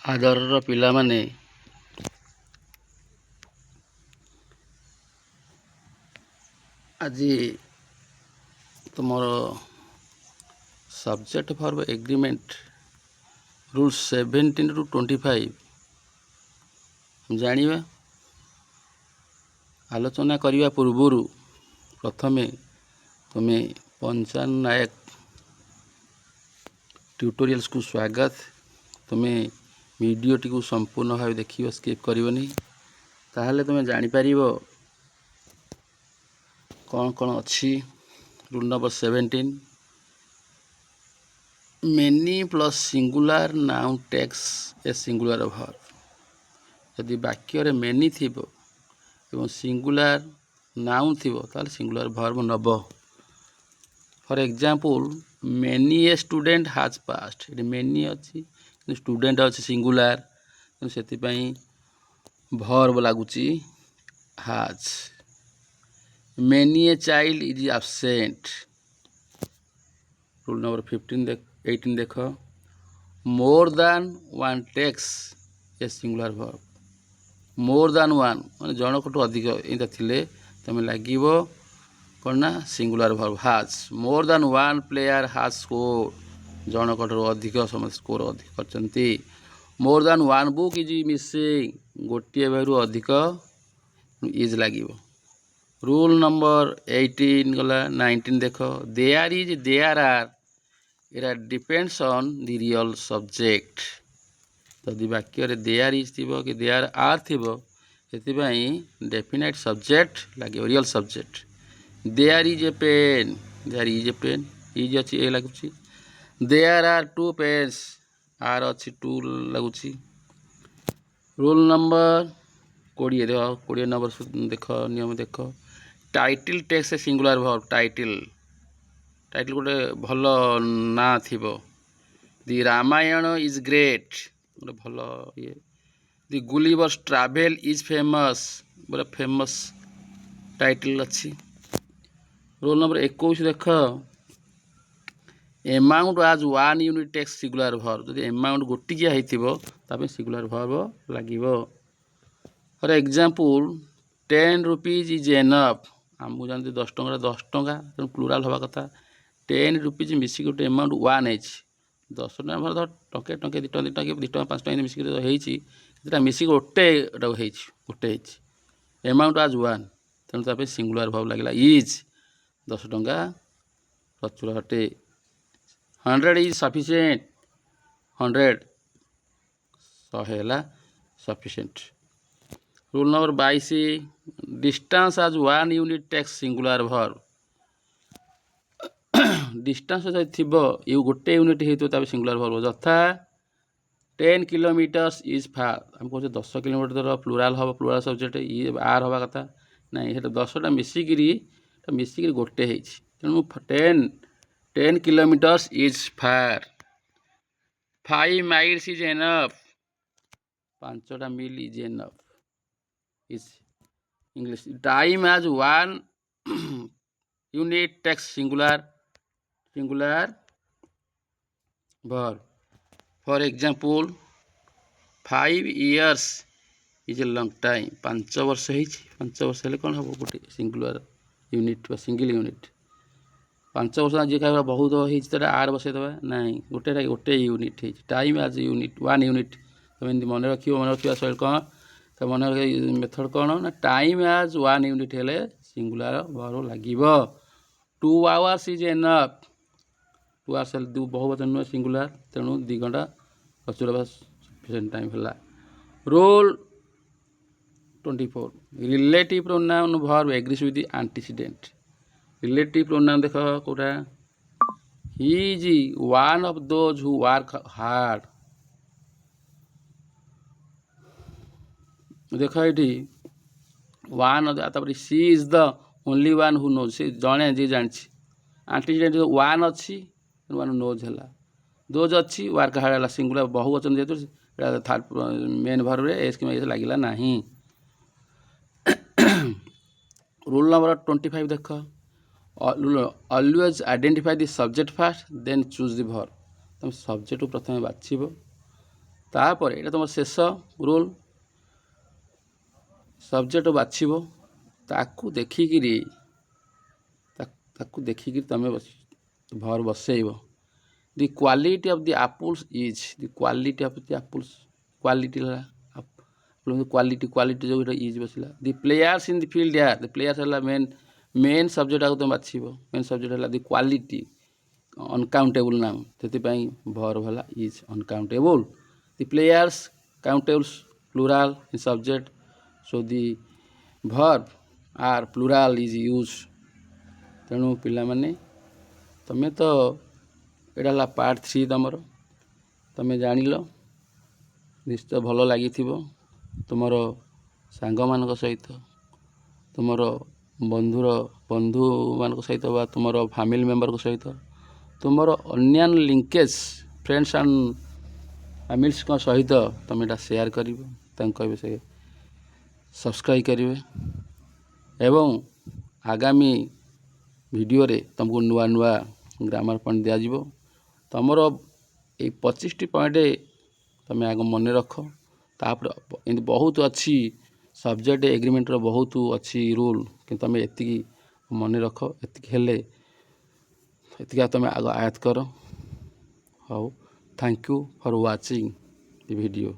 ଆଦରର ପିଲାମାନେ ଆଜି ତୁମର ସବଜେକ୍ଟ ଭର୍ବ ଏଗ୍ରିମେଣ୍ଟ ରୁଲ୍ 17 ରୁ 25 ଜାଣିବା। ଆଲୋଚନା କରିବା ପୂର୍ବରୁ ପ୍ରଥମେ ତୁମେ ପଞ୍ଚାନ ନାୟକ ଟ୍ୟୁଟୋରିଆଲ୍ସକୁ ସ୍ୱାଗତ। ତୁମେ ଭିଡ଼ିଓଟିକୁ ସମ୍ପୂର୍ଣ୍ଣ ଭାବେ ଦେଖିବ, ସ୍କିପ୍ କରିବନି, ତାହେଲେ ତୁମେ ଜାଣିପାରିବ କ'ଣ କ'ଣ ଅଛି। Rule number 17, many plus singular noun takes a singular verb. ଯଦି ବାକ୍ୟରେ many ଥିବ ଏବଂ ସିଙ୍ଗୁଲାର ନାଉନ୍ ଥିବ ତାହେଲେ ସିଙ୍ଗୁଲାର ଭର୍ବ ନେବ। For example, many a student has passed। ଏଠି many ଅଛି କିନ୍ତୁ ଷ୍ଟୁଡେଣ୍ଟ ଅଛି ସିଙ୍ଗୁଲାର, ତେଣୁ ସେଥିପାଇଁ ଭର୍ବ ଲାଗୁଛି has। many a child is absent। Rule number 18 ଦେଖ, more than one takes a singular verb. more than one ମାନେ ଜଣକଠୁ ଅଧିକ ଏଇଟା ଥିଲେ ତୁମେ ଲାଗିବ କ'ଣ ନା singular verb has। more than one player has scored, ଜଣକଠାରୁ ଅଧିକ ସମସ୍ତେ ସ୍କୋର ଅଧିକ କରିଛନ୍ତି। more than one book is missing, ଗୋଟିଏ ବହିରୁ ଅଧିକ ଇଜ୍ ଲାଗିବ। ରୁଲ୍ ନମ୍ବର 18 ଗଲା। 19 ଦେଖ, there is, there are, ଏରା depends on the real subject. ଯଦି ବାକ୍ୟରେ there is ଥିବ କି there are ଥିବ ସେଥିପାଇଁ ଡେଫିନାଇଟ୍ ସବଜେକ୍ଟ ଲାଗିବ, real subject. there is a pen, there is a pen, is ଅଛି ଏ ଲାଗୁଛି। there are two pens, ଆର ଅଛି ଟୁ ଲାଗୁଛି। ରୁଲ୍ ନମ୍ବର 20 ଦେଖ, 20 ନମ୍ବର ଦେଖ, ନିୟମ ଦେଖ। Title tax a singular verb. Title ଗୋଟେ ଭଲ ନାଁ ଥିବ। ଦି ରାମାୟଣ ଇଜ୍ ଗ୍ରେଟ୍, ଗୋଟେ ଭଲ ଇଏ। The Gulliver's travel is famous, ଗୋଟେ ଫେମସ୍ ଟାଇଟଲ୍ ଅଛି। ରୋଲ୍ ନମ୍ବର 21 ଦେଖ, amount as one unit takes singular verb. ଯଦି ଏମାଉଣ୍ଟ ଗୋଟିକିଆ ହେଇଥିବ ତା ପାଇଁ ସିଙ୍ଗୁଲାର ଭର୍ବ ଲାଗିବ। For example, 10 rupees is enough. ଆମକୁ ଜାଣନ୍ତି 10 ଟଙ୍କା 10 ଟଙ୍କା, ତେଣୁ ପ୍ଲୁରାଲ୍ ହେବା କଥା। 10 rupees ମିଶିକି ଗୋଟେ ଏମାଉଣ୍ଟ 1 ହେଇଛି। 10 ଟଙ୍କା ଧର ଟଙ୍କେ 2 ଟଙ୍କା 2 ଟଙ୍କା 5 ଟଙ୍କା ମିଶିକି ହେଇଛି, ସେଟା ମିଶିକି ଗୋଟେ ହେଇଛି। ଏମାଉଣ୍ଟ ଆଜ୍ 1, ତେଣୁ ତା ପାଇଁ ସିଙ୍ଗୁଲାର ଭର୍ବ ଲାଗିଲା ଇଜ୍। 10 ଟଙ୍କା ପ୍ରଚୁର ଅଟେ। 100 ଇଜ୍ ସଫିସିଏଣ୍ଟ, 100 ହେଲା sufficient. Rule number 22, distance as 1 unit takes singular verb. Distance ଯଦି ଥିବ ଗୋଟେ ୟୁନିଟ୍ ହେଇଥିବ ତାପରେ ସିଙ୍ଗୁଲାର ଭର୍ବ। ଯଥା 10 କିଲୋମିଟର୍ସ ଇଜ୍ ଫାର୍। ଆମେ କହୁଛେ 10 କିଲୋମିଟର ପ୍ଲୁରାଲ୍ ହେବ, ପ୍ଲୁରାଲ୍ ସବଜେକ୍ଟ ଆର୍ ହେବା କଥା। ନାଇଁ, ସେଟା 10ଟା ମିଶିକିରି ଗୋଟେ ହେଇଛି, ତେଣୁ 10 kilometres is far. 5 miles is enough, 5ଟା mile is enough is English. Time as 1 unit takes singular verb. For example, 5 years is a long time. 5 ବର୍ଷ ହେଇଛି, 5 ବର୍ଷ ହେଲେ କ'ଣ ହେବ? ଗୋଟେ ସିଙ୍ଗୁଲାର ୟୁନିଟ୍ ବା ସିଙ୍ଗଲ ୟୁନିଟ୍। 5 ବର୍ଷ ଯିଏ କହିବା ବହୁତ ହେଇଛି ତାର ଆର୍ ବସେଇଦେବା, ନାଇଁ, ଗୋଟେ ୟୁନିଟ୍ ହେଇଛି। ଟାଇମ୍ ଆଜ୍ ୟୁନିଟ୍, 1 ୟୁନିଟ୍। ତୁମେ ଏମିତି ମନେ ରଖିବା ଶୈଳୀ କ'ଣ? ତ ମନେ ରଖିବା ମେଥଡ଼ କ'ଣ ନା, ଟାଇମ୍ ଆଜ୍ 1 ୟୁନିଟ୍ ହେଲେ ସିଙ୍ଗୁଲାର ଭର୍ବ ଲାଗିବ। 2 hours ଇଜ୍ ଏନଫ୍। 2 hours ହେଲେ ବହୁବଚନ ନୁହେଁ, ସିଙ୍ଗୁଲାର, ତେଣୁ 2 ଘଣ୍ଟା ପ୍ରଚୁର ସଫିସିଏଣ୍ଟ ଟାଇମ୍ ହେଲା। Rule 24, relative pronoun verb agrees with antecedent. Relative pronoun ଦେଖ କୋଉଟା? He is one of those who work hard. ଦେଖ ଏଠି ୱାନ୍, ତାପରେ she is the only one who knows, ସେ ଜଣେ ଯିଏ ଜାଣିଛି। ଆଣ୍ଟିସିଡେଣ୍ଟ 1 ଅଛି, 1 ନୋଜ୍ ହେଲା। ଦୋଜ୍ ଅଛି, ୱାର୍କ ହାର୍ଡ ହେଲା। ସିଙ୍ଗୁଲାର ବହୁବଚନ ଯେହେତୁ ମେନ୍ ଭର୍ବରେ ଏସ୍ କିମ୍ବା ଏସ୍ ଲାଗିଲା ନାହିଁ। ରୁଲ୍ ନମ୍ବର 25 ଦେଖ, ଅଲୱେଜ୍ ଆଇଡେଣ୍ଟିଫାଇ ଦି ସବଜେକ୍ଟ ଫାଷ୍ଟ ଦେନ୍ ଚୁଜ୍ ଦି ଭର୍ବ। ତୁମେ ସବଜେକ୍ଟକୁ ପ୍ରଥମେ ବାଛିବ, तापर ये तुम शेष रूल सब्जेक्ट बाछिब ताकू देखिकी तुम भर बसैब the quality of the apples is the quality of the apples quality quality जो इज बसला the players in the field यार द प्लेयर्स है मेन सब्जेक्ट आगे तुम बाछिब मेन सब्जेक्ट है द क्वालिटी अनकाउंटेबल नाम से भर भला is uncountable the players countables plural in subject so the verb are plural is use तेणु पिला माने तमें तो यहाँ पार्ट 3 तुम जानिल निश्चय भल लगी तुमर सांग मान सहित तुमर बंधु मान सहित बा तुमर फैमिली मेंबर सहित तुमर अन्य लिंकेज फ्रेंड्स एंड फैमिलीज सहित तुम यहाँ शेयर कर से सब्सक्राइब करेंगे एवं आगामी वीडियो रे तुमको नुआ नुआ ग्रामर पॉइंट दिज्व तुमर ये 25टी पॉइंट तुम आग मन रख तापर एमती बहुत अच्छी सब्जेक्ट एग्रीमेंट बहुत अच्छी रूल कि तुम ये मन रख ये तुम आग आयत कर how thank you for watching the video.